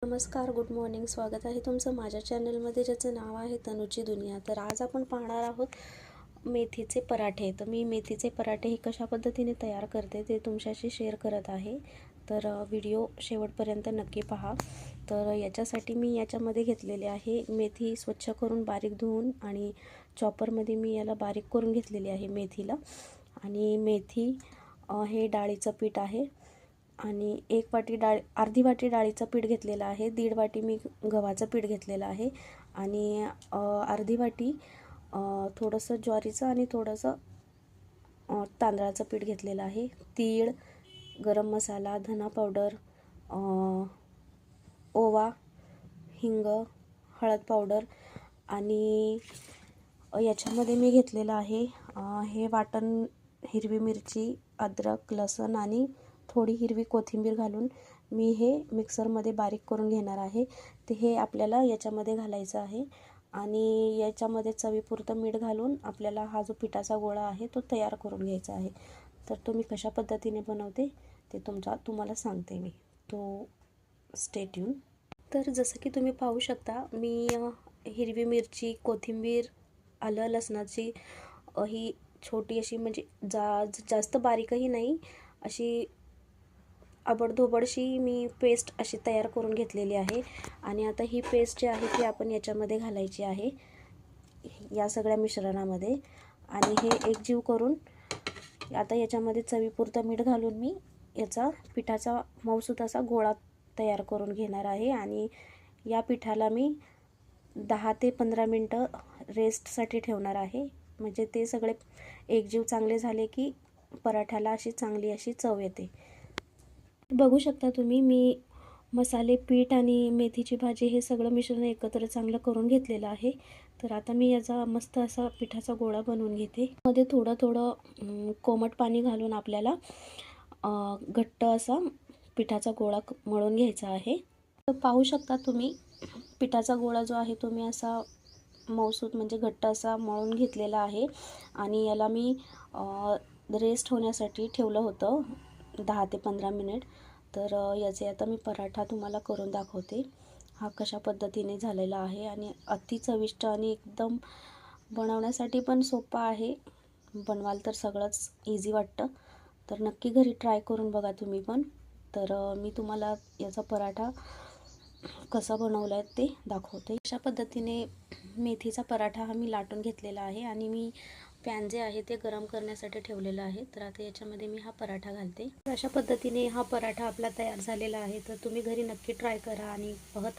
नमस्कार, good morning. स्वागत आहे तुमचं माझ्या चॅनलमध्ये, ज्याचं नाव आहे तनुची दुनिया. तर आज आपण पाहणार आहोत मेथीचे पराठे. तर मी मेथीचे पराठे ही कशा पद्धतीने तयार करते ते तुमच्याशी शेअर करत आहे. तर व्हिडिओ शेवटपर्यंत नक्की पहा. तर याच्यासाठी मी याच्यामध्ये घेतलेले आहे मेथी स्वच्छ करून बारीक धुवून, आणि चॉपरमध्ये मी याला बारीक करून घेतलेली आहे मेथीला. आणि मेथी हे डाळीचं पीठ आहे, आणि अर्धी वाटी डाळीचं पीठ घेतलेलं आहे. 1.5 वाटी मी गव्हाचं पीठ घेतलेलं आहे, आणि अर्धी वाटी थोडंसं ज्वारीचं आणि थोडंसं तांदळाचं पीठ घेतलेलं आहे. तीळ, गरम मसाला, धना पावडर, ओवा, हिंग, हळद पावडर, आणि याच्यामध्ये मी घेतलेलं आहे हे वाटण, हिरवी मिरची, अद्रक, लसूण आणि थोडी हिरवी कोथिंबीर घालून मी हे मिक्सरमध्ये बारीक करून घेणार आहे. ते हे आपल्याला याच्यामध्ये घालायचं आहे, आणि याच्यामध्ये चवीपुरतं मीठ घालून आपल्याला हा जो पिठाचा गोळा आहे तो तयार करून घ्यायचा आहे. तर तो मी कशा पद्धतीने बनवते ते तुम्हाला सांगते मी. तो स्टे ट्यून. तर जसं की तुम्ही पाहू शकता, मी हिरवी मिरची, कोथिंबीर, आलं लसणाची ही छोटी अशी, म्हणजे जास्त बारीकही नाही, अशी आबडधोबडशी मी पेस्ट अशी तयार करून घेतलेली आहे. आणि आता ही पेस्ट जी आहे ती आपण याच्यामध्ये घालायची आहे, या सगळ्या मिश्रणामध्ये. आणि हे एकजीव करून आता याच्यामध्ये चवीपुरतं मीठ घालून मी याचा पिठाचा मऊसूत असा गोळा तयार करून घेणार आहे. आणि या पिठाला मी 10 ते 15 मिनटं रेस्टसाठी ठेवणार आहे, म्हणजे ते सगळे एकजीव चांगले झाले की पराठ्याला अशी चांगली अशी चव येते. बघू शकता तुम्ही, मी मसाले, पीठ आणि मेथीची भाजी हे सगळं मिश्रण एकत्र चांगलं करून घेतलेलं आहे. तर आता मी याचा मस्त असा पिठाचा गोळा बनवून घेते. मध्ये थोडं थोडं कोमट पाणी घालून आपल्याला घट्ट असा पिठाचा गोळा मळून घ्यायचा आहे. तर पाहू शकता तुम्ही, पिठाचा गोळा जो आहे तो मी असा मऊसूत म्हणजे घट्ट असा मळून घेतलेला आहे. आणि याला मी रेस्ट होण्यासाठी ठेवलं होतं 10 ते 15 मिनिट. तर याचे आता मी पराठा तुम्हाला करून दाखवते. हा कशा पद्धतीने झालेला आहे, आणि अति चविष्ट आणि एकदम बनवण्यासाठी पण सोपा आहे. बनवाल तर सगळंच इझी वाटतं. तर नक्की घरी ट्राय करून बघा तुम्ही पण. तर मी तुम्हाला याचा पराठा कसा बनवला आहे ते दाखवते. अशा पद्धतीने मेथीचा पराठा हा मी लाटून घेतलेला आहे, आणि मी पॅन जे आहे ते गरम करण्यासाठी ठेवलेलं आहे. तर आता याच्यामध्ये मी हा पराठा घालते. अशा पद्धतीने हा पराठा आपला तयार झालेला आहे. तर तुम्ही घरी नक्की ट्राय करा आणि